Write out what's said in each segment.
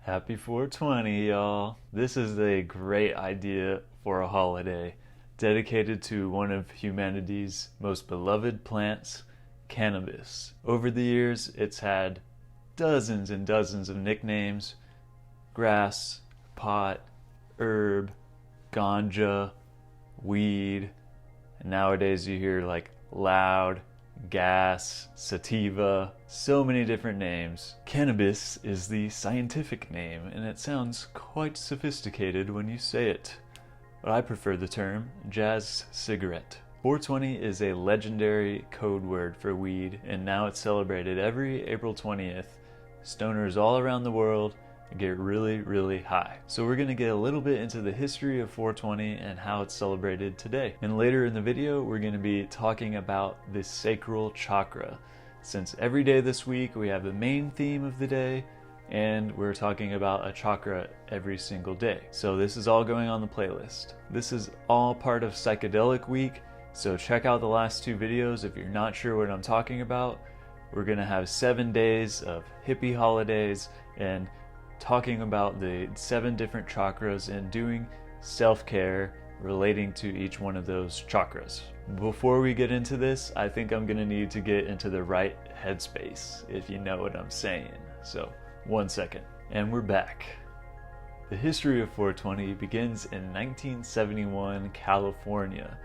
Happy 420, y'all. This is a great idea for a holiday dedicated to one of humanity's most beloved plants, cannabis. Over the years, it's had dozens and dozens of nicknames: grass, pot, herb, ganja, weed, and nowadays you hear like loud, gas, sativa, so many different names. Cannabis is the scientific name, and it sounds quite sophisticated when you say it. But I prefer the term jazz cigarette. 420 is a legendary code word for weed, and now it's celebrated every April 20th. Stoners all around the world get really, really high. So we're going to get a little bit into the history of 420 and how it's celebrated today. And later in the video, we're going to be talking about the Sacral Chakra. Since every day this week we have the main theme of the day, and we're talking about a chakra every single day. So this is all going on the playlist. This is all part of Psychedelic week, so check out the last two videos if you're not sure what I'm talking about. We're going to have 7 days of hippie holidays and talking about the 7 different chakras and doing self-care relating to each one of those chakras. Before we get into this, I think I'm gonna need to get into the right headspace, if you know what I'm saying. So, 1 second. And we're back. The history of 420 begins in 1971, California.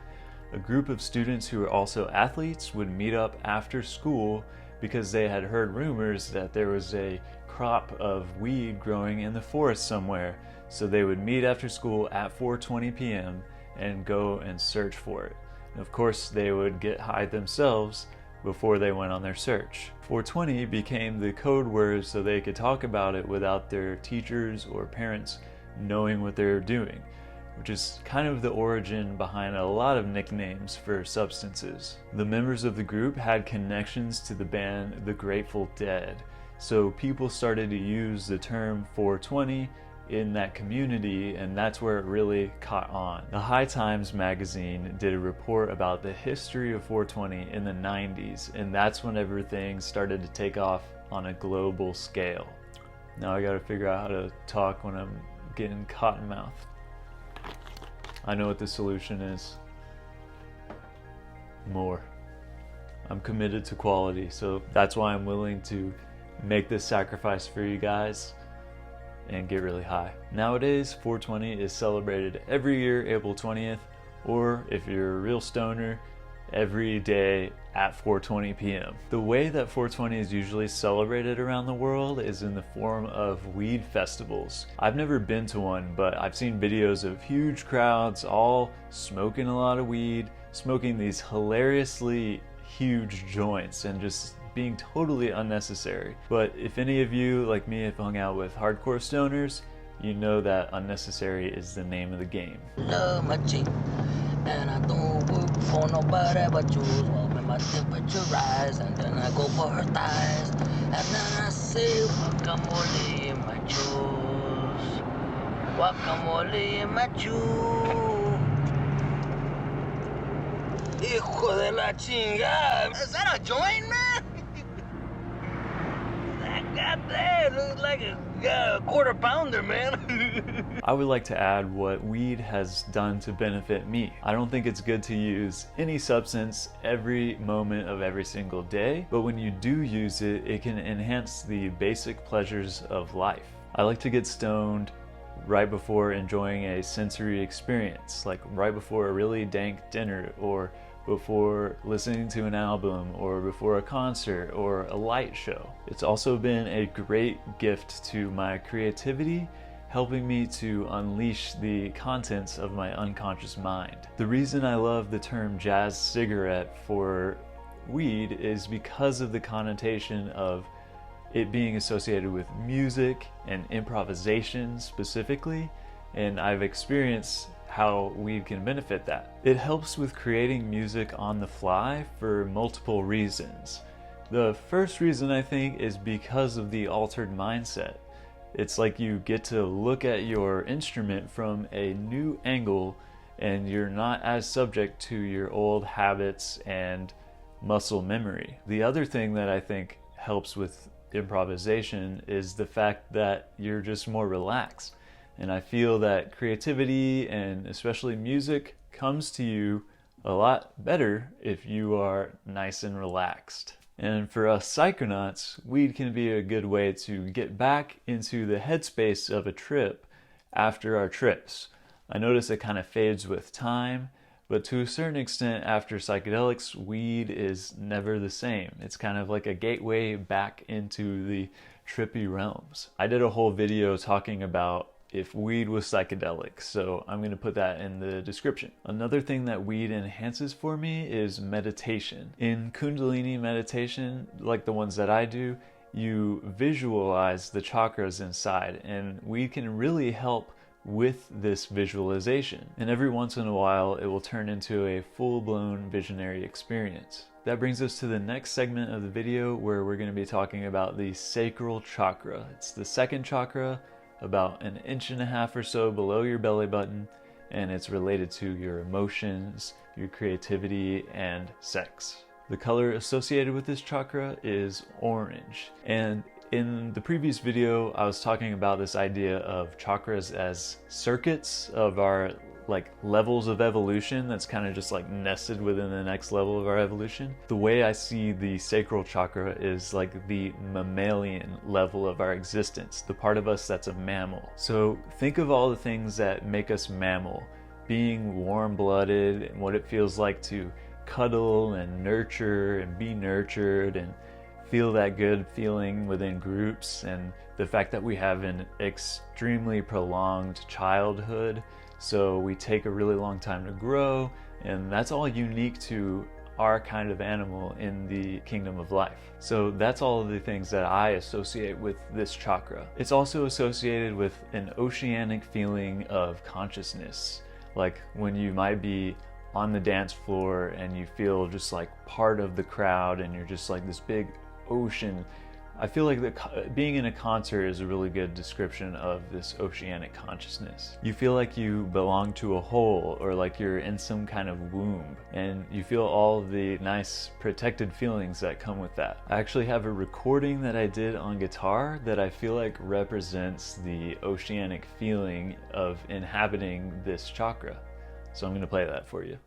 A group of students who were also athletes would meet up after school because they had heard rumors that there was a crop of weed growing in the forest somewhere. So they would meet after school at 4:20 p.m. and go and search for it. And of course, they would get high themselves before they went on their search. 420 became the code word so they could talk about it without their teachers or parents knowing what they were doing, which is kind of the origin behind a lot of nicknames for substances. The members of the group had connections to the band The Grateful Dead, so people started to use the term 420 in that community, and that's where it really caught on. The High Times magazine did a report about the history of 420 in the 90s, and that's when everything started to take off on a global scale. Now I gotta figure out how to talk when I'm getting cotton mouth. I know what the solution is. More. I'm committed to quality, so that's why I'm willing to make this sacrifice for you guys and get really high. Nowadays, 420 is celebrated every year, April 20th, or if you're a real stoner, every day at 4:20 p.m. The way that 420 is usually celebrated around the world is in the form of weed festivals. I've never been to one, but I've seen videos of huge crowds all smoking a lot of weed, smoking these hilariously huge joints and just being totally unnecessary. But if any of you, like me, have hung out with hardcore stoners, you know that unnecessary is the name of the game. Love my chick, and I don't work for nobody but you. Well, when my temperature rise, and then I go for her thighs, and then I say guacamole in my juice, guacamole in my juice. Hijo de la chingada! Is that a joint, man? God damn, looks like a quarter pounder, man. I would like to add what weed has done to benefit me. I don't think it's good to use any substance every moment of every single day, but when you do use it, it can enhance the basic pleasures of life. I like to get stoned right before enjoying a sensory experience, like right before a really dank dinner, or before listening to an album, or before a concert or a light show. It's also been a great gift to my creativity, helping me to unleash the contents of my unconscious mind. The reason I love the term jazz cigarette for weed is because of the connotation of it being associated with music and improvisation specifically, and I've experienced how weed can benefit that. It helps with creating music on the fly for multiple reasons. The first reason, I think, is because of the altered mindset. It's like you get to look at your instrument from a new angle, and you're not as subject to your old habits and muscle memory. The other thing that I think helps with improvisation is the fact that you're just more relaxed. And I feel that creativity and especially music comes to you a lot better if you are nice and relaxed. And for us psychonauts, weed can be a good way to get back into the headspace of a trip after our trips. I notice it kind of fades with time, but to a certain extent after psychedelics, weed is never the same. It's kind of like a gateway back into the trippy realms. I did a whole video talking about if weed was psychedelic, so I'm going to put that in the description. Another thing that weed enhances for me is meditation. In Kundalini meditation, like the ones that I do, you visualize the chakras inside, and weed can really help with this visualization. And every once in a while, it will turn into a full-blown visionary experience. That brings us to the next segment of the video where we're going to be talking about the Sacral Chakra. It's the second chakra, about 1.5 inches or so below your belly button, and it's related to your emotions, your creativity, and sex. The color associated with this chakra is orange. And in the previous video, I was talking about this idea of chakras as circuits of our levels of evolution that's kind of just nested within the next level of our evolution. The way I see the sacral chakra is like the mammalian level of our existence, the part of us that's a mammal. So think of all the things that make us mammal, being warm-blooded and what it feels like to cuddle and nurture and be nurtured and feel that good feeling within groups, and the fact that we have an extremely prolonged childhood, so we take a really long time to grow, and that's all unique to our kind of animal in the kingdom of life. So that's all of the things that I associate with this chakra. It's also associated with an oceanic feeling of consciousness, like when you might be on the dance floor and you feel just like part of the crowd and you're just like this big ocean. I feel like being in a concert is a really good description of this oceanic consciousness. You feel like you belong to a whole, or like you're in some kind of womb, and you feel all the nice protected feelings that come with that. I actually have a recording that I did on guitar that I feel like represents the oceanic feeling of inhabiting this chakra. So I'm going to play that for you.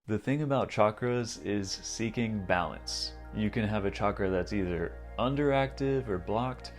The thing about chakras is seeking balance. You can have a chakra that's either underactive or blocked,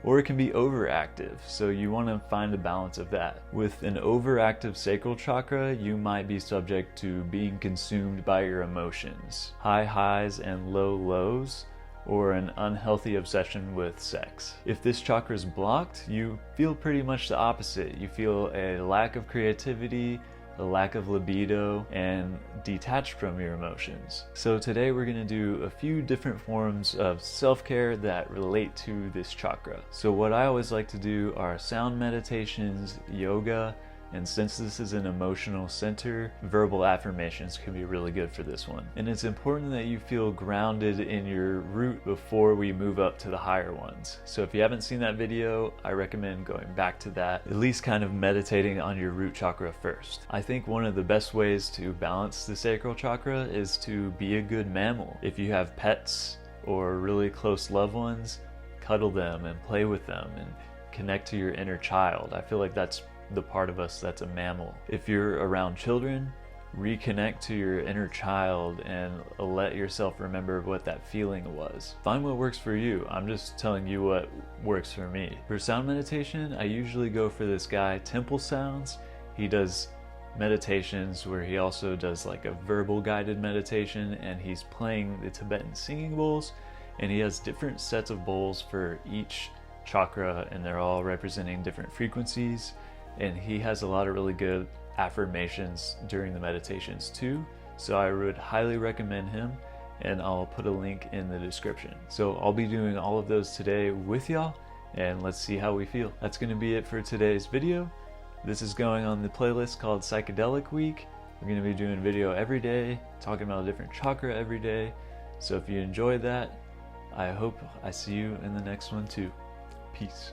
or it can be overactive, so you want to find a balance of that. With an overactive sacral chakra, you might be subject to being consumed by your emotions, high highs and low lows, or an unhealthy obsession with sex. If this chakra is blocked, you feel pretty much the opposite. You feel a lack of creativity, a lack of libido, and detached from your emotions. So today we're going to do a few different forms of self-care that relate to this chakra. So what I always like to do are sound meditations, yoga, and since this is an emotional center, verbal affirmations can be really good for this one. And it's important that you feel grounded in your root before we move up to the higher ones. So if you haven't seen that video, I recommend going back to that, at least kind of meditating on your root chakra first. I think one of the best ways to balance the sacral chakra is to be a good mammal. If you have pets or really close loved ones, cuddle them and play with them and connect to your inner child. I feel like that's the part of us that's a mammal. If you're around children, reconnect to your inner child and let yourself remember what that feeling was. Find what works for you. I'm just telling you what works for me. For sound meditation, I usually go for this guy, Temple Sounds. He does meditations where he also does like a verbal guided meditation, and he's playing the Tibetan singing bowls, and he has different sets of bowls for each chakra, and they're all representing different frequencies. And he has a lot of really good affirmations during the meditations too, so I would highly recommend him, and I'll put a link in the description. So I'll be doing all of those today with y'all, and let's see how we feel. That's going to be it for today's video. This is going on the playlist called Psychedelic Week, We're going to be doing a video every day, talking about a different chakra every day. So if you enjoy that, I hope I see you in the next one too. Peace.